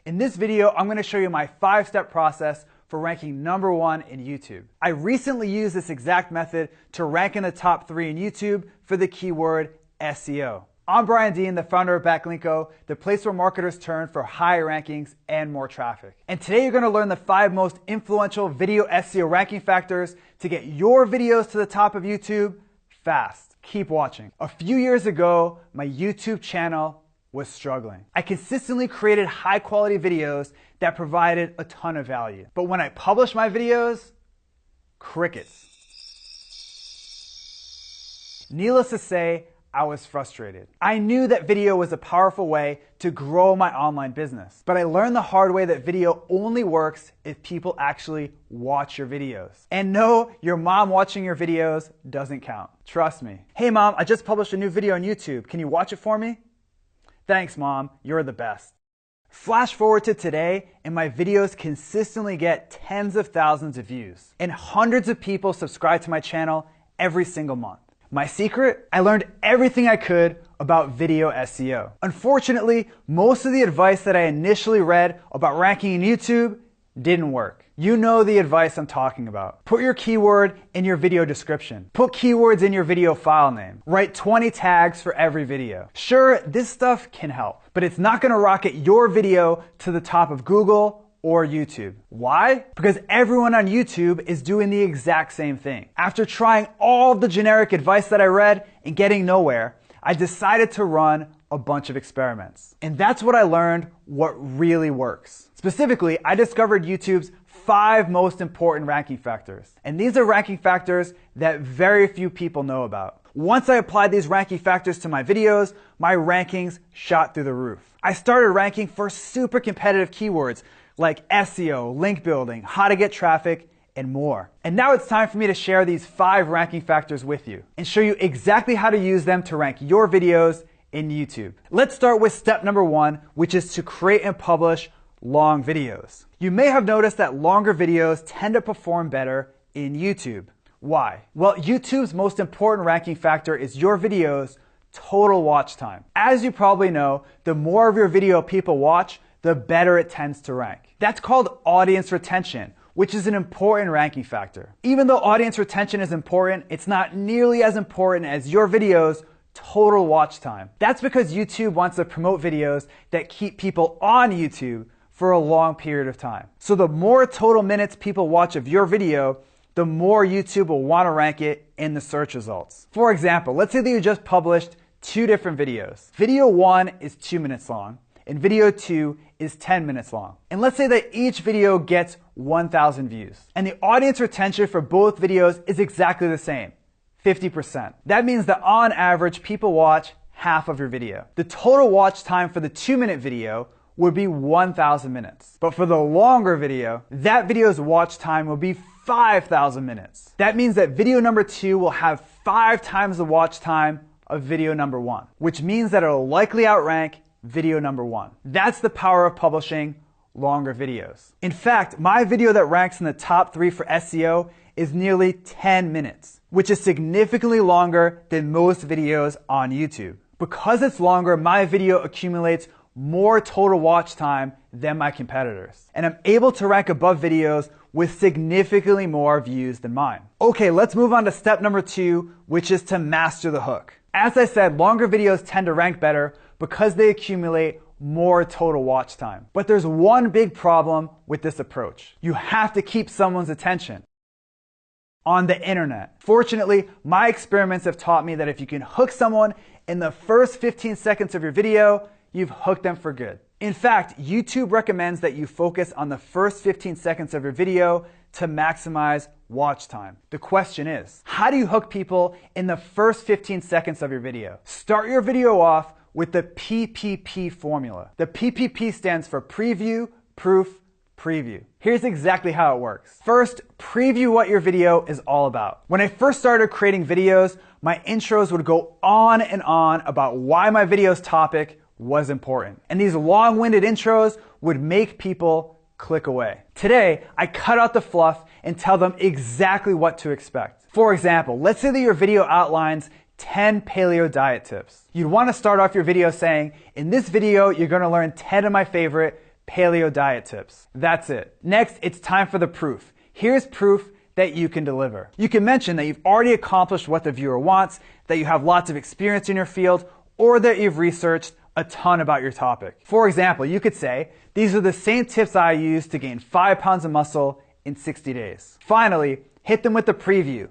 In this video, I'm going to show you my 5-step process for ranking #1 in YouTube. I recently used this exact method to rank in the top 3 in YouTube for the keyword SEO. I'm Brian Dean, the founder of Backlinko, the place where marketers turn for higher rankings and more traffic. And today you're going to learn the 5 most influential video SEO ranking factors to get your videos to the top of YouTube fast. Keep watching. A few years ago, my YouTube channel was struggling. I consistently created high quality videos that provided a ton of value. But when I published my videos, crickets. Needless to say, I was frustrated. I knew that video was a powerful way to grow my online business, but I learned the hard way that video only works if people actually watch your videos. And no, your mom watching your videos doesn't count. Trust me. Hey mom, I just published a new video on YouTube. Can you watch it for me? Thanks mom, you're the best. Flash forward to today, and my videos consistently get tens of thousands of views, and hundreds of people subscribe to my channel every single month. My secret? I learned everything I could about video SEO. Unfortunately, most of the advice that I initially read about ranking in YouTube didn't work. You know the advice I'm talking about. Put your keyword in your video description. Put keywords in your video file name. Write 20 tags for every video. Sure, this stuff can help, but it's not gonna rocket your video to the top of Google or YouTube. Why? Because everyone on YouTube is doing the exact same thing. After trying all the generic advice that I read and getting nowhere, I decided to run a bunch of experiments. And that's what I learned what really works. Specifically, I discovered YouTube's 5 most important ranking factors. And these are ranking factors that very few people know about. Once I applied these ranking factors to my videos, my rankings shot through the roof. I started ranking for super competitive keywords like SEO, link building, how to get traffic, and more. And now it's time for me to share these 5 ranking factors with you and show you exactly how to use them to rank your videos in YouTube. Let's start with step #1, which is to create and publish long videos. You may have noticed that longer videos tend to perform better in YouTube. Why? Well, YouTube's most important ranking factor is your video's total watch time. As you probably know, the more of your video people watch, the better it tends to rank. That's called audience retention, which is an important ranking factor. Even though audience retention is important, it's not nearly as important as your video's total watch time. That's because YouTube wants to promote videos that keep people on YouTube for a long period of time. So the more total minutes people watch of your video, the more YouTube will want to rank it in the search results. For example, let's say that you just published 2 different videos. Video 1 is 2 minutes long, and video 2 is 10 minutes long. And let's say that each video gets 1,000 views. And the audience retention for both videos is exactly the same, 50%. That means that on average, people watch half of your video. The total watch time for the 2-minute video would be 1,000 minutes. But for the longer video, that video's watch time will be 5,000 minutes. That means that video number 2 will have 5 times the watch time of video number 1, which means that it'll likely outrank video number 1. That's the power of publishing longer videos. In fact, my video that ranks in the top 3 for SEO is nearly 10 minutes, which is significantly longer than most videos on YouTube. Because it's longer, my video accumulates more total watch time than my competitors. And I'm able to rank above videos with significantly more views than mine. Okay, let's move on to step number 2, which is to master the hook. As I said, longer videos tend to rank better because they accumulate more total watch time. But there's one big problem with this approach. You have to keep someone's attention on the internet. Fortunately, my experiments have taught me that if you can hook someone in the first 15 seconds of your video, you've hooked them for good. In fact, YouTube recommends that you focus on the first 15 seconds of your video to maximize watch time. The question is, how do you hook people in the first 15 seconds of your video? Start your video off with the PPP formula. The PPP stands for preview, proof, preview. Here's exactly how it works. First, preview what your video is all about. When I first started creating videos, my intros would go on and on about why my video's topic was important. And these long-winded intros would make people click away. Today, I cut out the fluff and tell them exactly what to expect. For example, let's say that your video outlines 10 paleo diet tips. You'd want to start off your video saying, in this video, you're going to learn 10 of my favorite paleo diet tips. That's it. Next, it's time for the proof. Here's proof that you can deliver. You can mention that you've already accomplished what the viewer wants, that you have lots of experience in your field, or that you've researched a ton about your topic. For example, you could say, these are the same tips I used to gain 5 pounds of muscle in 60 days. Finally, hit them with the preview.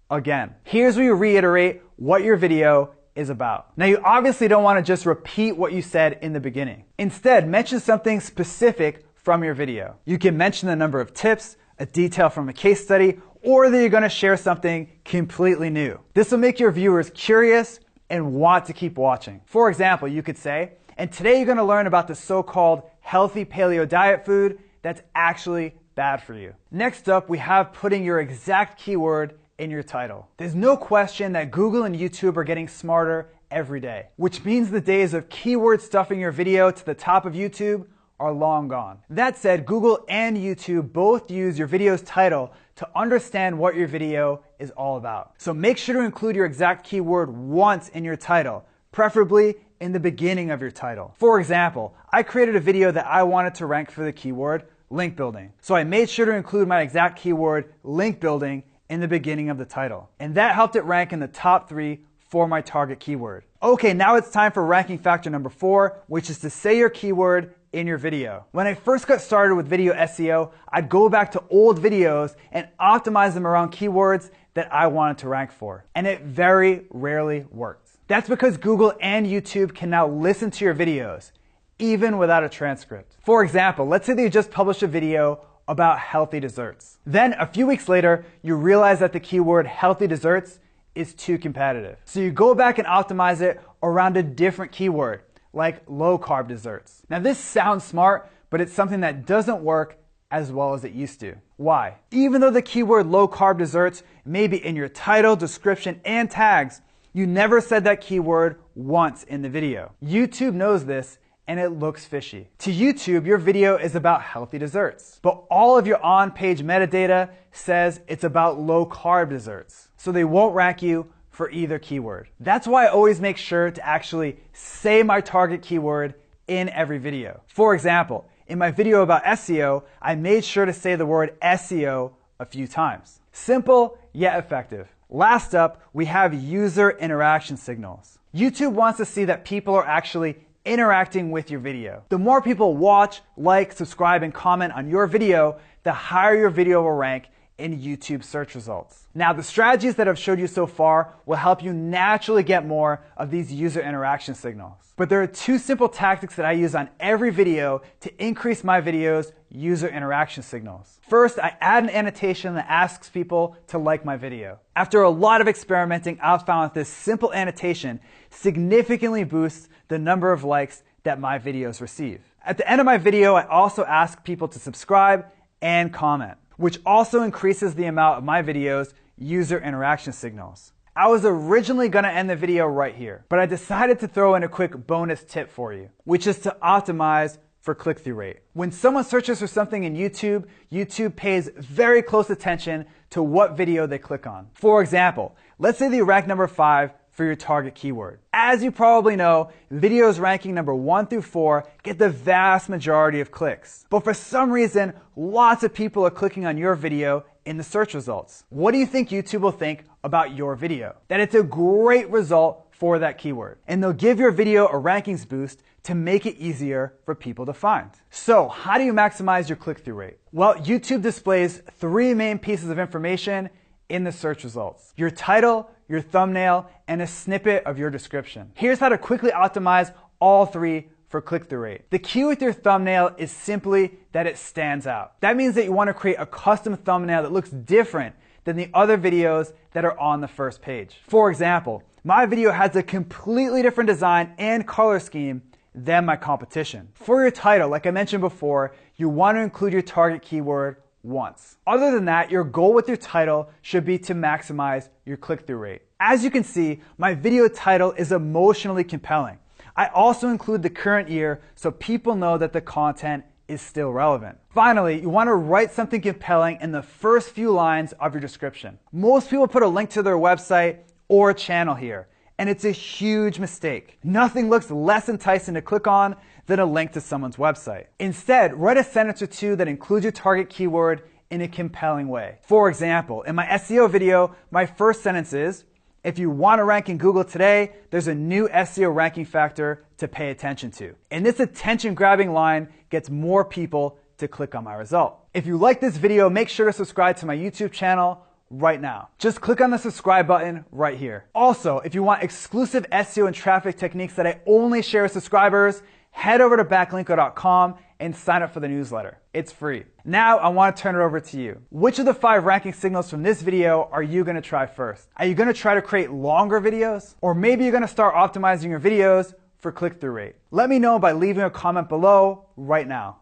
Again, here's where you reiterate what your video is about. Now, you obviously don't want to just repeat what you said in the beginning. Instead, mention something specific from your video. You can mention the number of tips, a detail from a case study, or that you're going to share something completely new. This will make your viewers curious and want to keep watching. For example, you could say, and today you're going to learn about the so-called healthy paleo diet food that's actually bad for you. Next up, we have putting your exact keyword in your title. There's no question that Google and YouTube are getting smarter every day, which means the days of keyword stuffing your video to the top of YouTube are long gone. That said, Google and YouTube both use your video's title to understand what your video is all about. So make sure to include your exact keyword once in your title, preferably in the beginning of your title. For example, I created a video that I wanted to rank for the keyword link building. So I made sure to include my exact keyword link building in the beginning of the title. And that helped it rank in the top 3 for my target keyword. Okay, now it's time for ranking factor number 4, which is to say your keyword in your video. When I first got started with video SEO, I'd go back to old videos and optimize them around keywords that I wanted to rank for. And it very rarely worked. That's because Google and YouTube can now listen to your videos, even without a transcript. For example, let's say that you just published a video about healthy desserts. Then a few weeks later, you realize that the keyword healthy desserts is too competitive. So you go back and optimize it around a different keyword, like low carb desserts. Now this sounds smart, but it's something that doesn't work as well as it used to. Why? Even though the keyword low carb desserts may be in your title, description, and tags, you never said that keyword once in the video. YouTube knows this, and it looks fishy. To YouTube, your video is about healthy desserts, but all of your on-page metadata says it's about low-carb desserts, so they won't rank you for either keyword. That's why I always make sure to actually say my target keyword in every video. For example, in my video about SEO, I made sure to say the word SEO a few times. Simple, yet effective. Last up, we have user interaction signals. YouTube wants to see that people are actually interacting with your video. The more people watch, like, subscribe, and comment on your video, the higher your video will rank in YouTube search results. Now, the strategies that I've showed you so far will help you naturally get more of these user interaction signals. But there are 2 simple tactics that I use on every video to increase my video's user interaction signals. First, I add an annotation that asks people to like my video. After a lot of experimenting, I've found that this simple annotation significantly boosts the number of likes that my videos receive. At the end of my video, I also ask people to subscribe and comment, which also increases the amount of my videos' user interaction signals. I was originally going to end the video right here, but I decided to throw in a quick bonus tip for you, which is to optimize for click-through rate. When someone searches for something in YouTube, YouTube pays very close attention to what video they click on. For example, let's say they rank number 5 for your target keyword. As you probably know, videos ranking number 1 through 4 get the vast majority of clicks. But for some reason, lots of people are clicking on your video in the search results. What do you think YouTube will think about your video? That it's a great result for that keyword. And they'll give your video a rankings boost to make it easier for people to find. So how do you maximize your click-through rate? Well, YouTube displays 3 main pieces of information in the search results: your title, your thumbnail, and a snippet of your description. Here's how to quickly optimize all 3 for click-through rate. The key with your thumbnail is simply that it stands out. That means that you want to create a custom thumbnail that looks different than the other videos that are on the first page. For example, my video has a completely different design and color scheme than my competition. For your title, like I mentioned before, you want to include your target keyword once. Other than that, your goal with your title should be to maximize your click-through rate. As you can see, my video title is emotionally compelling. I also include the current year so people know that the content is still relevant. Finally, you want to write something compelling in the first few lines of your description. Most people put a link to their website or channel here, and it's a huge mistake. Nothing looks less enticing to click on than a link to someone's website. Instead, write a sentence or two that includes your target keyword in a compelling way. For example, in my SEO video, my first sentence is, if you want to rank in Google today, there's a new SEO ranking factor to pay attention to. And this attention-grabbing line gets more people to click on my result. If you like this video, make sure to subscribe to my YouTube channel right now. Just click on the subscribe button right here. Also, if you want exclusive SEO and traffic techniques that I only share with subscribers, head over to bangla.com and sign up for the newsletter. It's free. Now I want to turn it over to you. Which of the 5 ranking signals from this video are you going to try first? Are you going to try to create longer videos? Or maybe you're going to start optimizing your videos for click-through rate? Let me know by leaving a comment below right now.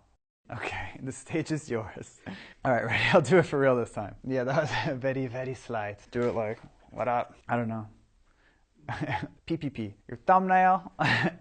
Okay, the stage is yours. All right, ready? I'll do it for real this time. Yeah, that was very, very slight. Do it like, what up? I don't know. PPP, your thumbnail